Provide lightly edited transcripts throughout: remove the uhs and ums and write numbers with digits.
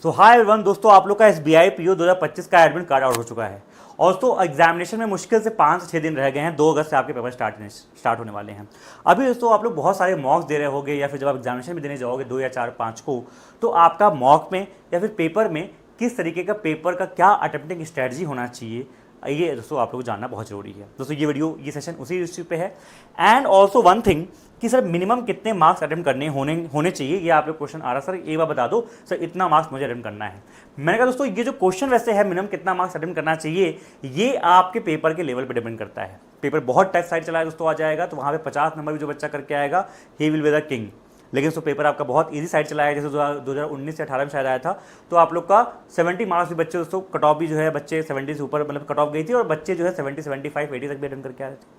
सो hi everyone दोस्तों, आप लोग का SBI PO 2025 का एडमिट कार्ड आउट हो चुका है। और दोस्तों एग्जामिनेशन में मुश्किल से 5 से 6 दिन रह गए हैं। 2 अगस्त से आपके पेपर स्टार्ट होने वाले हैं। अभी दोस्तों आप लोग बहुत सारे मॉक्स दे रहे होगे या फिर जब आप एग्जामिनेशन में देने जाओगे 2 या 4 5 को, तो आपका मॉक में या फिर पेपर में किस तरीके का पेपर का क्या अटेम्प्टिंग स्ट्रैटेजी होना चाहिए, ये दोस्तों आप लोग जानना बहुत जरूरी है। दोस्तों ये सेशन उसी इश्यू पे है। एंड ऑल्सो वन थिंग कि सर मिनिमम कितने मार्क्स अटेम्प्ट करने होने चाहिए, ये आप लोग क्वेश्चन आ रहा सर एक बार बता दो सर इतना मार्क्स मुझे अटेम्प्ट करना है। मैंने कहा दोस्तों ये जो क्वेश्चन वैसे है मिनिमम कितना मार्क्स अटेम्प्ट करना चाहिए, ये आपके पेपर के लेवल पे डिपेंड करता है। पेपर बहुत टफ साइड चला है दोस्तों आ जाएगा तो वहाँ पे 50 नंबर भी जो बच्चा करके आएगा he will be the king. लेकिन तो पेपर आपका बहुत इजी साइड चला है, जैसे 2019 से 18 में शायद आया था, तो आप लोग का 70 मार्क्स भी बच्चे दोस्तों कट ऑफ भी जो है बच्चे 70 से ऊपर मतलब कट ऑफ गई थी और बच्चे जो है 70 75 80 तक भी अटेम्प्ट करके आ रहे थे।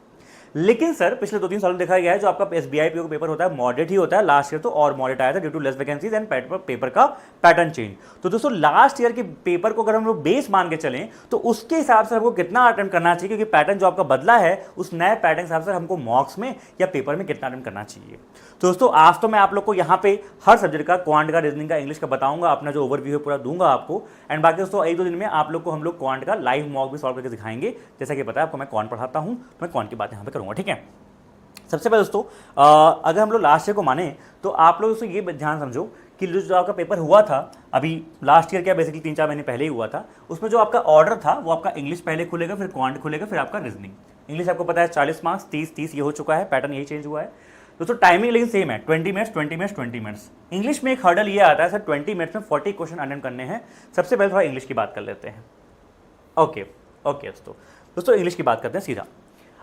लेकिन सर पिछले 2-3 सालों में देखा गया है जो आपका SBI PO का पेपर होता है मॉडरेट ही होता है। लास्ट ईयर तो और मॉडरेट आया था due to less vacancies and paper का पैटर्न चेंज। तो दोस्तों लास्ट ईयर के पेपर को अगर हम लोग बेस मान के चलें तो उसके हिसाब से हमको कितना अटेम्प्ट करना चाहिए, क्योंकि पैटर्न जो आपका बदला है उस नए पैटर्न के हिसाब से हमको मॉक्स में या पेपर में कितना अटेम्प्ट करना चाहिए। तो दोस्तों आज तो मैं आप लोग को यहाँ पे हर सब्जेक्ट का क्वांट का, रीजनिंग का, इंग्लिश का बताऊंगा, अपना जो ओवरव्यू है पूरा दूंगा आपको। एंड बाकी दोस्तों 1-2 दिन में आप लोग को हम लोग क्वांट का लाइव मॉक भी सॉल्व करके दिखाएंगे। जैसा कि पता है आपको मैं क्वांट पढ़ाता हूँ तो मैं क्वांट की बात यहाँ पे करूँगा, ठीक है। सबसे पहले दोस्तों अगर हम लोग लास्ट ईयर को माने तो आप लोग दोस्तों ये ध्यान समझो कि जो आपका पेपर हुआ था अभी लास्ट ईयर क्या बेसिकली 3-4 महीने पहले ही हुआ था, उसमें जो आपका ऑर्डर था वो आपका इंग्लिश पहले खुलेगा, फिर क्वांट खुलेगा, फिर आपका रीजनिंग। इंग्लिश आपको पता है 40 मार्क्स 30 ये हो चुका है, पैटर्न यही चेंज हुआ है दोस्तों। टाइमिंग लेकिन सेम है 20 मिनट्स 20 मिनट्स 20 मिनट्स। इंग्लिश में एक हर्डल ये आता है सर 20 मिनट्स में 40 क्वेश्चन अटेम्प्ट करने हैं। सबसे पहले थोड़ा इंग्लिश की बात कर लेते हैं। ओके दोस्तों इंग्लिश की बात करते हैं सीधा।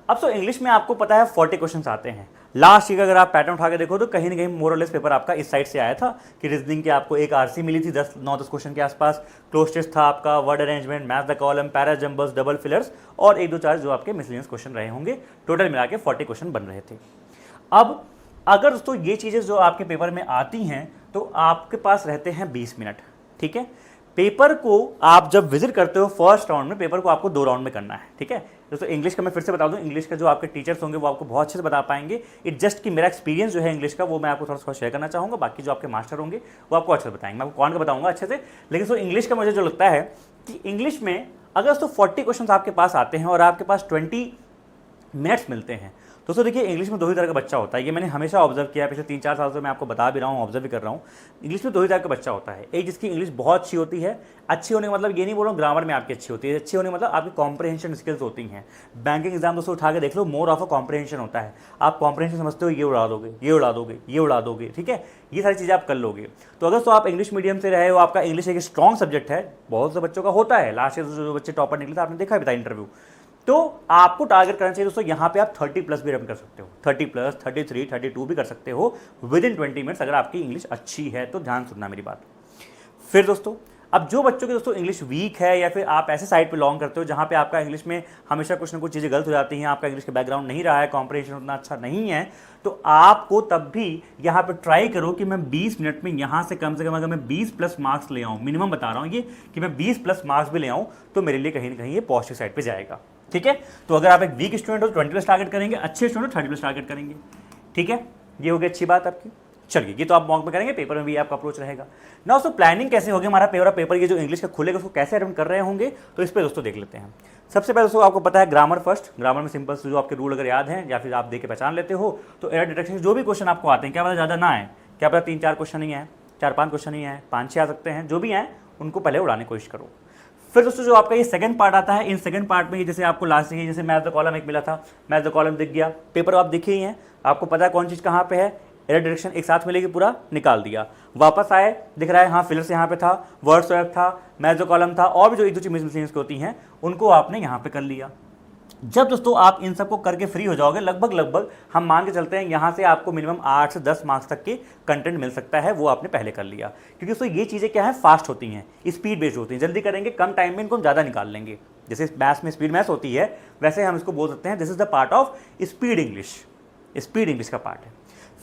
अब तो इंग्लिश में आपको पता है 40 क्वेश्चंस आते हैं। लास्ट ईयर अगर आप पैटर्न उठा के देखो तो कहीं ना कहीं मोरलेस पेपर आपका इस साइड से आया था कि रीजनिंग के आपको एक RC मिली थी 9-10 क्वेश्चन के आसपास, क्लोज टेस्ट था आपका, word arrangement, math the column, para jumbles, double fillers और 1-2-4 जो आपके मिसलेनियस क्वेश्चन रहे होंगे। टोटल मिला के 40 क्वेश्चन बन रहे थे। अब अगर दोस्तों ये चीज़ें जो आपके पेपर में आती हैं तो आपके पास रहते हैं 20 मिनट, ठीक है। पेपर को आप जब विजिट करते हो फर्स्ट राउंड में, पेपर को आपको 2 राउंड में करना है, ठीक है। दोस्तों इंग्लिश का मैं फिर से बता दूं, इंग्लिश का जो आपके टीचर्स होंगे वो आपको बहुत अच्छे से बता पाएंगे। इट जस्ट कि मेरा एक्सपीरियंस जो है इंग्लिश का वो मैं आपको थोड़ा सा शेयर करना चाहूँगा, बाकी जो आपके मास्टर होंगे वो आपको अच्छे से बताएंगे। मैं आपको कौन का बताऊँगा अच्छे से। लेकिन सो इंग्लिश का मुझे जो लगता है कि इंग्लिश में अगर दोस्तों 40 क्वेश्चन आपके पास आते हैं और आपके पास 20 मिनट्स मिलते हैं, दोस्तों देखिए इंग्लिश में 2 ही तरह का बच्चा होता है। ये मैंने हमेशा ऑब्जर्व किया है, पिछले 3-4 साल से मैं आपको बता भी रहा हूँ, ऑब्जर्व भी कर रहा हूँ। इंग्लिश में 2 ही तरह का बच्चा होता है। एक जिसकी इंग्लिश बहुत अच्छी होती है, अच्छी होने का मतलब ये नहीं बोल रहा हूँ ग्रामर में आपकी अच्छी होती है, अच्छी होने का मतलब आपकी कॉम्प्रहेंशन स्किल्स होती हैं। बैंकिंग एग्जाम दोस्तों उठा के देख लो, मोर ऑफ अ कॉम्प्रहेंशन होता है। आप कॉम्प्रहेंशन समझते हो, ये उड़ा दोगे, ये उड़ा दोगे, ये उड़ा दोगे, ठीक है। ये सारी चीज़ें आप कर लोगे। तो अगर तो आप इंग्लिश मीडियम से रहे हो, आपका इंग्लिश एक स्ट्रॉन्ग सब्जेक्ट है, बहुत से बच्चों का होता है। लास्ट ईयर जो बच्चे टॉपर निकले थे आपने देखा है इंटरव्यू, तो आपको टारगेट करना चाहिए दोस्तों यहाँ पे आप 30+ भी रन कर सकते हो, 30+, 33, 32 भी कर सकते हो विद इन 20 मिनट्स अगर आपकी इंग्लिश अच्छी है तो। ध्यान सुनना मेरी बात। फिर दोस्तों अब जो बच्चों की दोस्तों इंग्लिश वीक है या फिर आप ऐसे साइड पे लॉन्ग करते हो जहाँ पे आपका इंग्लिश में हमेशा कुछ ना कुछ चीज़ें गलत हो जाती हैं, आपका इंग्लिश का बैकग्राउंड नहीं रहा है, कॉम्प्रहेंशन उतना अच्छा नहीं है, तो आपको तब भी यहाँ पे ट्राई करो कि मैं 20 मिनट में यहाँ से कम अगर मैं 20+ मार्क्स ले आऊँ, मिनिमम बता रहा हूँ ये कि मैं 20+ मार्क्स भी ले आऊँ, तो मेरे लिए कहीं ना कहीं ये पॉजिटिव साइड पर जाएगा, ठीक है। तो अगर आप एक वीक स्टूडेंट हो 20+ टारगेट करेंगे, अच्छे स्टूडेंट 30+ टारगेट करेंगे, ठीक है। ये हो गई अच्छी बात आपकी। चलिए ये तो आप मॉक में करेंगे, पेपर में भी आपका अप्रोच रहेगा ना। उसको प्लानिंग कैसे होगी, हमारा पेपर ये जो इंग्लिश का खुलेगा उसको कैसे अटेम्प्ट कर रहे होंगे, तो इस पर दोस्तों देख लेते हैं। सबसे पहले दोस्तों आपको पता है ग्रामर फर्स्ट। ग्रामर में सिंपल से जो आपके रूल अगर याद हैं या फिर आप देख के पहचान लेते हो तो एरर डिटेक्शन जो भी क्वेश्चन आपको आते हैं, क्या पता ज़्यादा ना आए, क्या पता 3-4 क्वेश्चन ही आए, 4-5 क्वेश्चन ही आए, 5-6 आ सकते हैं, जो भी आए उनको पहले उड़ाने की कोशिश करो। फिर दोस्तों जो आपका ये सेकंड पार्ट आता है, इन सेकंड पार्ट में ये जैसे आपको लास्ट में जैसे मैथ द कॉलम एक मिला था, मैथ द कॉलम दिख गया, पेपर आप दिखे ही हैं, आपको पता है कौन चीज़ कहाँ पे है, एरर डायरेक्शन एक साथ मिलेगी, पूरा निकाल दिया, वापस आए दिख रहा है हाँ फिलर्स यहाँ पे था, वर्ड स्वैप था, मैथ द कॉलम था, और भी जो 1-2 चीज़ मिसलेनियस की होती हैं उनको आपने यहाँ पे कर लिया। जब दोस्तों आप इन सबको करके फ्री हो जाओगे, लगभग हम मान के चलते हैं यहाँ से आपको मिनिमम 8 से 10 मार्क्स तक के कंटेंट मिल सकता है, वो आपने पहले कर लिया। क्योंकि दोस्तों ये चीज़ें क्या है, फास्ट होती हैं, स्पीड बेस्ड होती हैं, जल्दी करेंगे, कम टाइम में इनको ज़्यादा निकाल लेंगे। जैसे मैथ्स में स्पीड मैथ्स होती है, वैसे हम इसको बोल सकते हैं this is the part of speed English, speed English का पार्ट है।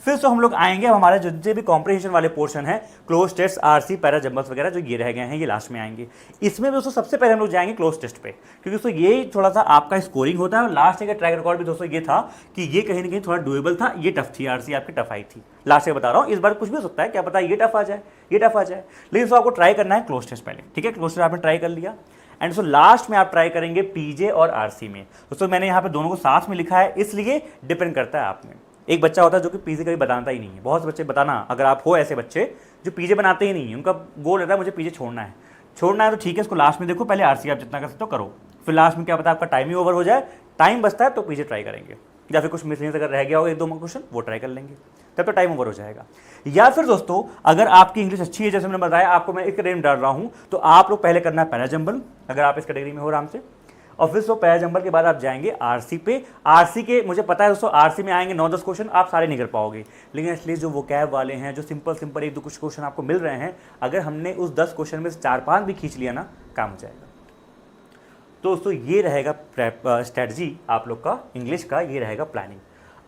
फिर से हम लोग आएंगे, अब हमारे जितने भी कॉम्प्रिहेंशन वाले पोर्शन है, cloze test, RC, para jumbles वगैरह जो ये रह गए हैं, ये लास्ट में आएंगे। इसमें दोस्तों सबसे पहले हम लोग जाएंगे क्लोज टेस्ट पे, क्योंकि दोस्तों ये थोड़ा सा आपका स्कोरिंग होता है। और लास्ट का ट्रैक रिकॉर्ड भी दोस्तों ये था कि ये कहीं ना कहीं थोड़ा डुएबल था, ये टफ थी, आरसी आपकी टफ आई थी। लास्ट में बता रहा हूँ, इस बार कुछ भी हो सकता है, क्या पता ये टफ आ जाए, ये टफ आ जाए, लेकिन आपको ट्राई करना है क्लोज टेस्ट पहले, ठीक है। क्लोज टेस्ट आपने ट्राई कर लिया, एंड सो लास्ट में आप ट्राई करेंगे पीजे और आरसी में। दोस्तों मैंने यहाँ पे दोनों को साथ में लिखा है, इसलिए डिपेंड करता है आप में। एक बच्चा होता है जो कि पीजे कभी बनाता ही नहीं है, बहुत से बच्चे बताना, अगर आप हो ऐसे बच्चे जो पीजे बनाते ही नहीं है, उनका गोल रहता है मुझे पीजे छोड़ना है तो ठीक है, इसको लास्ट में देखो, पहले आरसी आप जितना कर सकते हो करो, फिर लास्ट में क्या पता आपका टाइम ही ओवर हो जाए, टाइम बचता है तो पीजे ट्राई करेंगे, या फिर कुछ मिसलिंग अगर रह गया हो एक दो क्वेश्चन वो ट्राई कर लेंगे, तब तो टाइम ओवर हो जाएगा। या फिर दोस्तों अगर आपकी इंग्लिश अच्छी है, जैसे मैंने बताया आपको, मैं एक कैटेगरी में डाल रहा हूँ, तो आप लोग पहले करना है पैरा जंबल, अगर आप इस कैटेगरी में हो आराम से, और फिर पैरा जंबल के बाद आप जाएंगे आरसी पे। आरसी के मुझे पता है दोस्तों आरसी में आएंगे 9-10 क्वेश्चन, आप सारे नहीं कर पाओगे, लेकिन इसलिए जो वोकैब वाले हैं, जो सिंपल एक दो कुछ क्वेश्चन आपको मिल रहे हैं, अगर हमने उस 10 क्वेश्चन में से 4-5 भी खींच लिया ना, काम हो जाएगा। तो दोस्तों ये रहेगा स्ट्रेटजी आप लोग का इंग्लिश का, ये रहेगा प्लानिंग।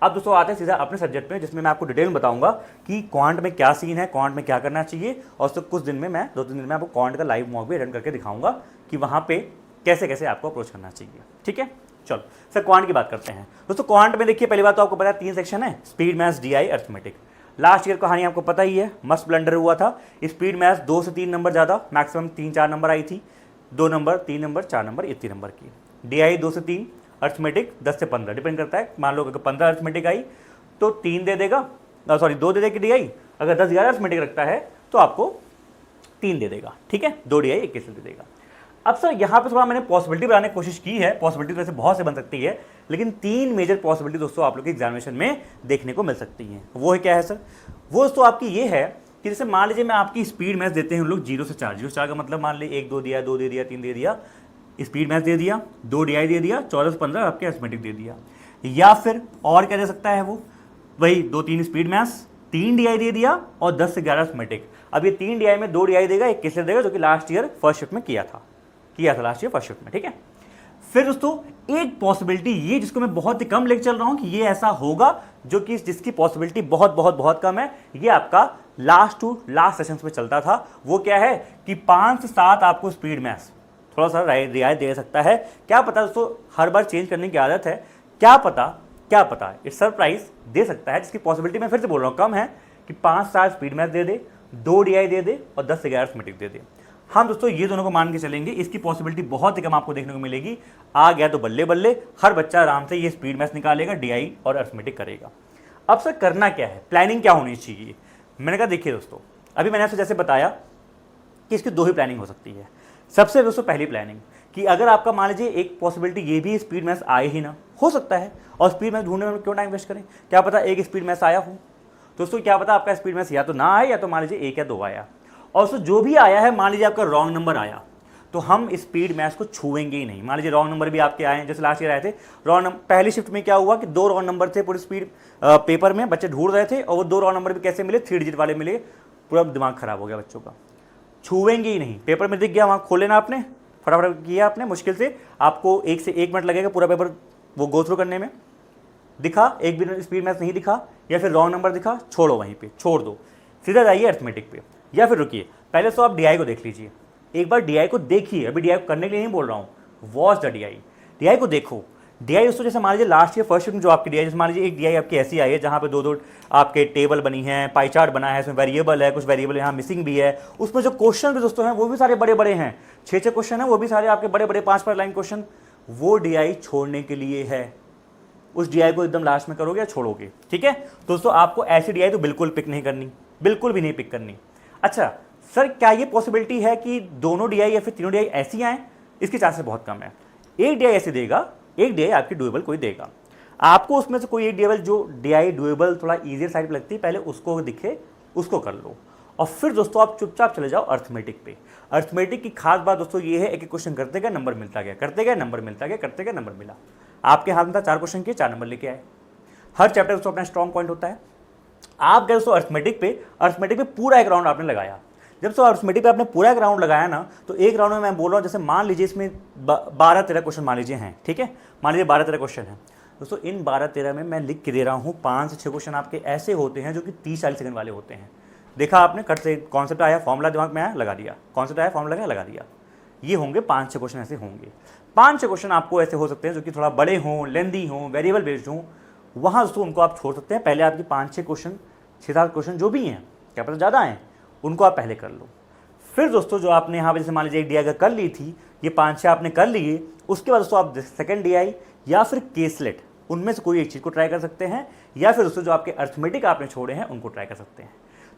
अब दोस्तों आते हैं सीधा अपने सब्जेक्ट में, जिसमें मैं आपको डिटेल में बताऊंगा कि क्वांट में क्या सीन है, क्वांट में क्या करना चाहिए, और उसको कुछ दिन में मैं 2-3 दिन में आपको क्वांट का लाइव मॉक भी रन करके दिखाऊंगा कि वहाँ पे कैसे कैसे आपको अप्रोच करना चाहिए, ठीक है। चलो सर क्वांट की बात करते हैं। दोस्तों क्वांट में देखिए, पहली बात तो आपको पता है 3 सेक्शन है, speed, maths, DI, arithmetic. Last year कहानी आपको पता ही है, मस्त ब्लंडर हुआ था। स्पीड मैथ्स 2 से 3 नंबर ज़्यादा, मैक्सिमम 3-4 नंबर आई थी, 2 नंबर, 3 नंबर, 4 नंबर, इतनी नंबर की। डीआई 2 से 3, अर्थमेटिक 10 से 15, डिपेंड करता है। मान लो अगर 15 अर्थमेटिक आई तो 3 दे देगा, सॉरी 2 दे देगी डीआई। अगर 10-11 अर्थमेटिक रखता है तो आपको 3 दे देगा, ठीक है, 2 डीआई 21 दे देगा। अब सर यहाँ पे थोड़ा मैंने पॉसिबिलिटी बनाने की कोशिश की है, पॉसिबिलिटी वैसे बहुत से बन सकती है, लेकिन 3 मेजर पॉसिबिलिटी दोस्तों आप लोग के एग्जामिनेशन में देखने को मिल सकती हैं। वो है क्या है सर? वो दोस्तों आपकी ये है कि जैसे मान लीजिए मैं आपकी स्पीड मैथ्स देते हैं उन लोग 0 से 4, 0 से 4 का मतलब मान लीजिए 1 2 दिया, 2 दे दिया, 3 दे दिया, स्पीड मैथ्स दे दिया, 2 डीआई दे दिया, 14 से 15 आपके अर्थमेटिक दे दिया। या फिर और क्या दे सकता है वो, वही 2-3 स्पीड मैथ्स, 3 डीआई दे दिया और 10 से 11 अर्थमेटिक। अब ये 3 डीआई में 2 डीआई देगा, 21 देगा, जो कि लास्ट ईयर फर्स्ट शिफ्ट में किया था लास्ट ईयर फर्स्ट शिफ्ट में, ठीक है। फिर दोस्तों एक पॉसिबिलिटी ये, जिसको मैं बहुत ही कम लेकर चल रहा हूं कि ये ऐसा होगा, जो कि जिसकी पॉसिबिलिटी बहुत बहुत बहुत कम है, ये आपका लास्ट टू लास्ट सेशंस में चलता था। वो क्या है कि 5 से 7 आपको स्पीड मैथ्स थोड़ा सा रियायत दे सकता है। क्या पता दोस्तों, हर बार चेंज करने की आदत है, क्या पता इट्स सरप्राइज दे सकता है, जिसकी पॉसिबिलिटी मैं फिर से बोल रहा हूँ कम है, कि 5 से 7 स्पीड मैथ्स दे दे, 2 डीआई दे दे और 10 से 11 अर्थमेटिक दे दे। हम दोस्तों ये दोनों को मान के चलेंगे, इसकी पॉसिबिलिटी बहुत ही कम आपको देखने को मिलेगी। आ गया तो बल्ले बल्ले, हर बच्चा आराम से ये स्पीड मैथ्स निकालेगा, डीआई और अर्थमेटिक करेगा। अब सर करना क्या है, प्लानिंग क्या होनी चाहिए? मैंने कहा देखिए दोस्तों, अभी मैंने आपसे जैसे बताया कि इसकी 2 ही प्लानिंग हो सकती है। सबसे दोस्तों पहली प्लानिंग कि अगर आपका मान लीजिए एक पॉसिबिलिटी ये भी स्पीड मैथ्स आए ही ना, हो सकता है, और स्पीड मैथ्स ढूंढने में क्यों टाइम वेस्ट करें, क्या पता एक स्पीड मैथ्स आया हो। दोस्तों क्या पता आपका स्पीड मैथ्स या तो ना आए, या तो मान लीजिए 1 या 2 आया, और सो जो भी आया है, मान लीजिए आपका रॉन्ग नंबर आया, तो हम स्पीड मैथ्स को छुएंगे ही नहीं। मान लीजिए रॉन्ग नंबर भी आपके आए हैं, जैसे लास्ट ईयर आए थे रॉन्ग नंबर। पहली शिफ्ट में क्या हुआ कि 2 रॉन्ग नंबर थे पूरी स्पीड पेपर में, बच्चे ढूंढ रहे थे, और वो 2 रॉन्ग नंबर भी कैसे मिले, 3 डिजिट वाले मिले। पूरा दिमाग खराब हो गया बच्चों का, छुएंगे ही नहीं। पेपर में दिख गया, वहाँ खोल लेना आपने, फटाफट किया आपने, मुश्किल से आपको 1 से 1 मिनट लगेगा पूरा पेपर वो गो थ्रू करने में। दिखा एक भी स्पीड मैथ्स नहीं दिखा, या फिर रॉन्ग नंबर दिखा, छोड़ो, वहीं पे छोड़ दो, सीधा जाइए अर्थमेटिक पे। या फिर रुकिए, पहले तो आप डीआई को देख लीजिए, एक बार डीआई को देखिए। अभी डीआई को करने के लिए नहीं बोल रहा हूँ, वॉच द डीआई को देखो। डीआई दोस्तों जैसे मान लीजिए लास्ट ईयर फर्स्ट शिफ्ट में जो आपकी डीआई, जैसे मान लीजिए एक डीआई आपकी ऐसी आई है जहाँ पे 2-2 आपके टेबल बनी है, पाई चार्ट बना है, इसमें वेरिएबल है, कुछ वेरिएबल यहाँ मिसिंग भी है। उसमें जो क्वेश्चन भी दोस्तों हैं वो भी सारे बड़े बड़े हैं, 6-6 क्वेश्चन है, वो भी सारे आपके बड़े बड़े 5-5 लाइन क्वेश्चन। वो डीआई छोड़ने के लिए है, उस डीआई को एकदम लास्ट में करोगे या छोड़ोगे, ठीक है दोस्तों। आपको ऐसी डीआई तो बिल्कुल पिक नहीं करनी, बिल्कुल भी नहीं पिक करनी। अच्छा सर क्या ये पॉसिबिलिटी है कि दोनों डीआई या फिर तीनों डीआई ऐसी आए? इसके चांसेस बहुत कम है। एक डीआई ऐसे देगा, एक डीआई आपकी डुएबल कोई देगा। आपको उसमें से कोई एक डीआई जो डीआई डुएबल थोड़ा ईजियर साइड पर लगती है, पहले उसको दिखे, उसको कर लो, और फिर दोस्तों आप चुपचाप चले जाओ अर्थमेटिक पे। अर्थमेटिक की खास बात दोस्तों ये है, एक एक क्वेश्चन करते गए नंबर मिलता गया, करते गए नंबर मिलता गया, करते गए नंबर मिला। आपके हाथ में था 4 क्वेश्चन किए, 4 नंबर लेके आए। हर चैप्टर दोस्तों अपना स्ट्रॉन्ग पॉइंट होता है। आप गए दोस्तों अर्थमेटिक पे पूरा एक राउंड आपने लगाया। जब तो अर्थमेटिक पे आपने पूरा एक राउंड लगाया ना, तो एक राउंड में मैं बोल रहा हूँ, जैसे मान लीजिए इसमें 12-13 क्वेश्चन मान लीजिए हैं, ठीक है, मान लीजिए 12-13 क्वेश्चन हैं, दोस्तों इन 12-13 में मैं लिख के दे रहा हूँ 5 से 6 क्वेश्चन आपके ऐसे होते हैं जो कि 30-40 सेकंड वाले होते हैं। देखा आपने, कट से कॉन्सेप्ट आया, फॉर्मूला दिमाग में आया, लगा दिया, कॉन्सेप्ट आया, फॉर्मूला लगा दिया। ये होंगे 5-6 क्वेश्चन ऐसे होंगे। 5-6 क्वेश्चन आपको ऐसे हो सकते हैं जो कि थोड़ा बड़े हों, लेंदी हों, वेरिएबल बेस्ड हों, वहाँ दोस्तों उनको आप छोड़ सकते हैं। पहले आपकी 5-6 क्वेश्चन, 6-7 क्वेश्चन जो भी हैं, क्या पता ज़्यादा हैं, उनको आप पहले कर लो। फिर दोस्तों जो आपने यहाँ पे जैसे मान लीजिए एक DI अगर कर ली थी, ये 5-6 आपने कर लिए, उसके बाद दोस्तों आप सेकंड DI या फिर केसलेट, उनमें से कोई एक चीज़ को ट्राई कर सकते हैं, या फिर दोस्तों जो आपके अर्थमेटिक आपने छोड़े हैं उनको ट्राई कर सकते हैं।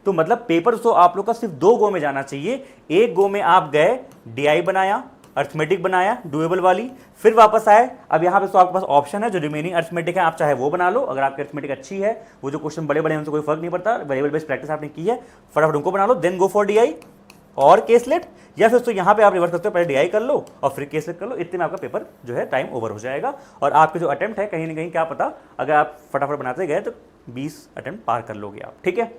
तो मतलब पेपर दोस्तों आप लोग का सिर्फ 2 गो में जाना चाहिए। एक गो में आप गए, DI बनाया, अर्थमेटिक बनाया डुएबल वाली, फिर वापस आए। अब यहाँ पे तो आपके पास ऑप्शन है, जो रिमेनिंग अर्थमेटिक है आप चाहे वो बना लो, अगर आपकी अर्थमेटिक अच्छी है, वो जो क्वेश्चन बड़े बड़े हैं उनसे कोई फर्क नहीं पड़ता, वेरिएबल बेस्ड प्रैक्टिस आपने की है, फटाफट उनको बना लो, देन गो फॉर DI और केसलेट, या फिर तो यहाँ पे आप रिवर्स करते हो, पहले DI कर लो और फिर केसलेट कर लो। इतने में आपका पेपर जो है टाइम ओवर हो जाएगा, और आपके जो अटेम्प्ट है कहीं ना कहीं क्या पता, अगर आप फटाफट बनाते गए तो 20 अटेम्प्ट पार कर लोगे आप, ठीक है।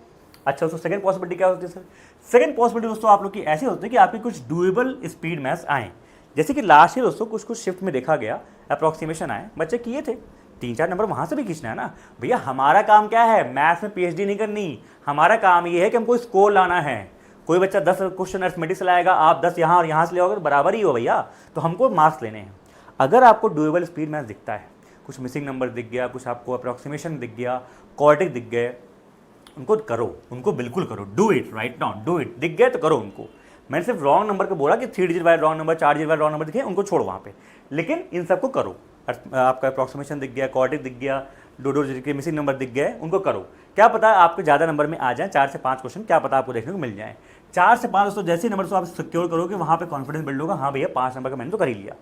अच्छा दोस्तों सेकंड पॉसिबिलिटी क्या होती है सर? सेकंड पॉसिबिलिटी दोस्तों आप लोग की ऐसी होती है कि आपके कुछ डुएबल स्पीड मैथ्स आए, जैसे कि लास्ट ईयर दोस्तों कुछ शिफ्ट में देखा गया, अप्रॉक्सीमेशन आए, बच्चे किए थे, 3-4 नंबर वहाँ से भी खींचना है ना भैया। हमारा काम क्या है, मैथ्स में PhD नहीं करनी, हमारा काम ये है कि हमको स्कोर लाना है। कोई बच्चा 10 क्वेश्चन अर्थमेटिक से लाएगा, आप 10 यहाँ और यहाँ से ले आओगे तो बराबर ही हो भैया, तो हमको मार्क्स लेने हैं। अगर आपको डुएबल स्पीड मैथ्स दिखता है, कुछ मिसिंग नंबर दिख गया, कुछ आपको अप्रॉक्सीमेशन दिख गया, क्वाड्रेटिक दिख गए, उनको करो, उनको बिल्कुल करो, do it right now, do it. दिख गए तो करो उनको। मैंने सिर्फ रॉन्ग नंबर को बोला कि 3 डिजिट वाले रॉन्ग नंबर, 4 डिजिट वाले रॉन्ग नंबर दिखे, उनको छोड़ो वहाँ पे, लेकिन इन सबको करो। आपका अप्रॉक्सीमेशन दिख गया, क्वाड्रेटिक दिख गया, 2 डिजिट के मिसिंग नंबर दिख गए, उनको करो। क्या पता आपको ज़्यादा नंबर में आ जाए, 4 से 5 क्वेश्चन क्या पता आपको देखने को मिल जाए। 4 से 5 दोस्तों जैसे नंबर तो आप सिक्योर करोगे, वहाँ पे कॉन्फिडेंस बिल्ड होगा, हाँ भैया 5 नंबर का मैंने तो कर ही लिया।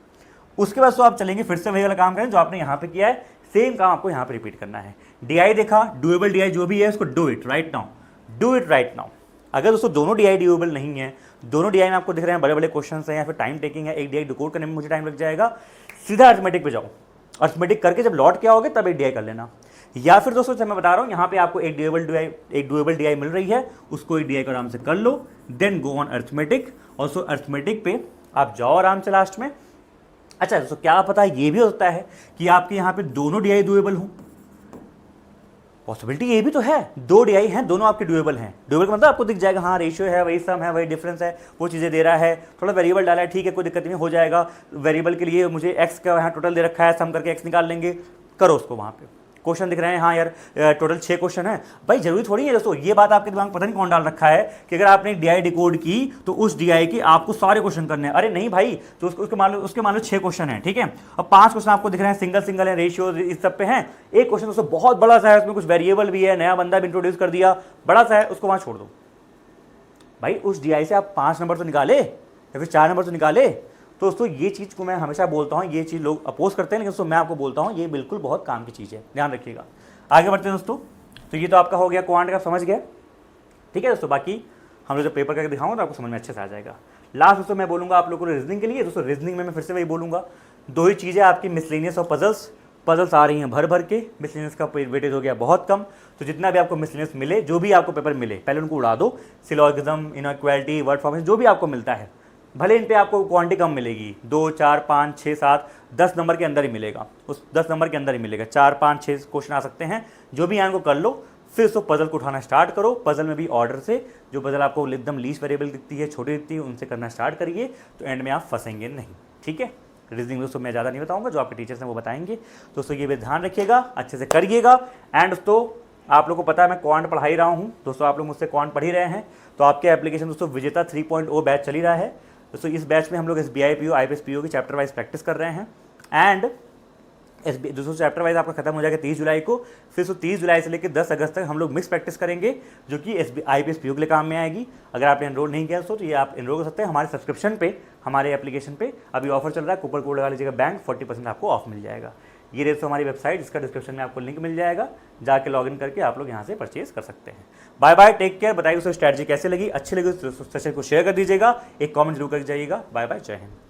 उसके बाद तो आप चलेंगे फिर से वही वाला काम करें जो आपने यहाँ पे किया है, सेम काम आपको यहाँ पे रिपीट करना है। DI देखा, डुएबल DI जो भी है उसको do it right now, do it right now. अगर दोस्तों दोनों DI डुएबल नहीं है, दोनों DI में आपको दिख रहे हैं बड़े बड़े क्वेश्चन हैं या फिर टाइम टेकिंग है, एक DI डिकोड करने में मुझे टाइम लग जाएगा, सीधा अर्थमेटिक पे जाओ, अर्थमेटिक करके जब लौट के आओगे तब एक DI कर लेना। या फिर दोस्तों जब मैं बता रहा हूँ यहाँ पे आपको एक डुएबल DI मिल रही है, उसको एक DI को आराम से कर लो, देन गो ऑन अर्थमेटिक, और सो अर्थमेटिक पे आप जाओ आराम से लास्ट में। अच्छा दोस्तों क्या पता ये भी होता है कि आपके यहाँ पे दोनों DI डुएबल हों, पॉसिबिलिटी ये भी तो है, 2 DI हैं, दोनों आपके डुएबल हैं। डुएबल का मतलब आपको दिख जाएगा हाँ रेशियो है, वही सम है, वही डिफरेंस है, वो चीज़ें दे रहा है, थोड़ा वेरिएबल डाला है, ठीक है कोई दिक्कत नहीं, हो जाएगा। वेरिएबल के लिए मुझे x का यहाँ टोटल दे रखा है, सम करके x निकाल लेंगे, करो उसको। वहाँ पे क्वेश्चन दिख रहे हैं, हाँ यार टोटल 6 क्वेश्चन है, भाई जरूरी थोड़ी है दोस्तों, ये बात आपके दिमाग में पता नहीं कौन डाल रखा है कि अगर आपने DI डिकोड की तो उस DI की आपको सारे क्वेश्चन करने हैं। अरे नहीं भाई, तो उसके मान लो 6 क्वेश्चन है, ठीक है, अब 5 क्वेश्चन आपको दिख रहे हैं, सिंगल सिंगल है, रेशियो इस सब पे हैं। एक क्वेश्चन दोस्तों बहुत बड़ा सा है, उसमें कुछ वेरिएबल भी है, नया बंदा भी इंट्रोड्यूस कर दिया, बड़ा सा है, उसको वहाँ छोड़ दो भाई। उस DI से आप 5 नंबर तो निकाले या फिर 4 नंबर तो निकाले। तो दोस्तों ये चीज़ को मैं हमेशा बोलता हूँ, ये चीज़ लोग अपोज करते हैं, लेकिन दोस्तों मैं आपको बोलता हूँ ये बिल्कुल बहुत काम की चीज़ है, ध्यान रखिएगा। आगे बढ़ते हैं दोस्तों, तो ये तो आपका हो गया क्वांट का, समझ गए, ठीक है दोस्तों। बाकी हम लोग जब पेपर करके दिखाऊंगा तो आपको समझ में अच्छे से आ जाएगा। लास्ट दोस्तों मैं बोलूँगा आप लोगों को रीजनिंग के लिए। दोस्तों रीजनिंग में मैं फिर से वही बोलूँगा, 2 ही चीज़ें आपकी, मिसलेनियस और पजल्स आ रही हैं भर भर के, मिसलेनियस का वेटेज हो गया बहुत कम। तो जितना भी आपको मिसलेनियस मिले, जो भी आपको पेपर मिले, पहले उनको उड़ा दो, सिलोगिज्म, इनइक्वालिटी, वर्ड फॉर्मेशन, जो भी आपको मिलता है, भले इन पे आपको क्वांटिटी कम मिलेगी, 2, 4, 5, 6, 7, 10 नंबर के अंदर ही मिलेगा, उस 10 नंबर के अंदर ही मिलेगा, 4, 5, 6 क्वेश्चन आ सकते हैं, जो भी यहाँ को कर लो। फिर उसको पजल को उठाना स्टार्ट करो, पजल में भी ऑर्डर से, जो पजल आपको एकदम लीस्ट वेरिएबल दिखती है, छोटी दिखती है, उनसे करना स्टार्ट करिए, तो एंड में आप फंसेंगे नहीं, ठीक है। रीजनिंग दोस्तों मैं ज़्यादा नहीं बताऊंगा, जो आपके टीचर्स हैं वो बताएंगे। दोस्तों ये भी ध्यान रखिएगा, अच्छे से करिएगा। एंड दोस्तों आप लोग को पता है मैं क्वांट पढ़ा ही रहा हूँ, दोस्तों आप लोग मुझसे क्वांट पढ़ ही रहे हैं, तो आपके एप्लीकेशन दोस्तों विजेता 3.0 बैच चल ही रहा है। दोस्तों इस बैच में हम लोग SBI PO, IPS PO की चैप्टर वाइज प्रैक्टिस कर रहे हैं। एंड दोस्तों चैप्टर वाइज आपका खत्म हो जाएगा 30 जुलाई को, फिर 30 जुलाई से लेकर 10 अगस्त तक हम लोग मिक्स प्रैक्टिस करेंगे, जो कि IPS PO के लिए काम में आएगी। अगर आपने एनरोल नहीं किया तो ये आप एनरोल कर सकते हैं हमारे सब्सक्रिप्शन पे, हमारे एप्लीकेशन पे अभी ऑफर चल रहा है, कूपन कोड लगा लीजिएगा बैंक, 40% आपको ऑफ मिल जाएगा। ये दोस्तों हमारी वेबसाइट, जिसका डिस्क्रिप्शन में आपको लिंक मिल जाएगा, जाके लॉगिन करके आप लोग यहाँ से परचेज कर सकते हैं। Bye bye, take care. बताइए दोस्तों स्ट्रैटेजी कैसे लगी, अच्छी लगी तो सेशन को शेयर कर दीजिएगा, एक कमेंट जरूर कर जाइएगा। बाय बाय, जय हिंद।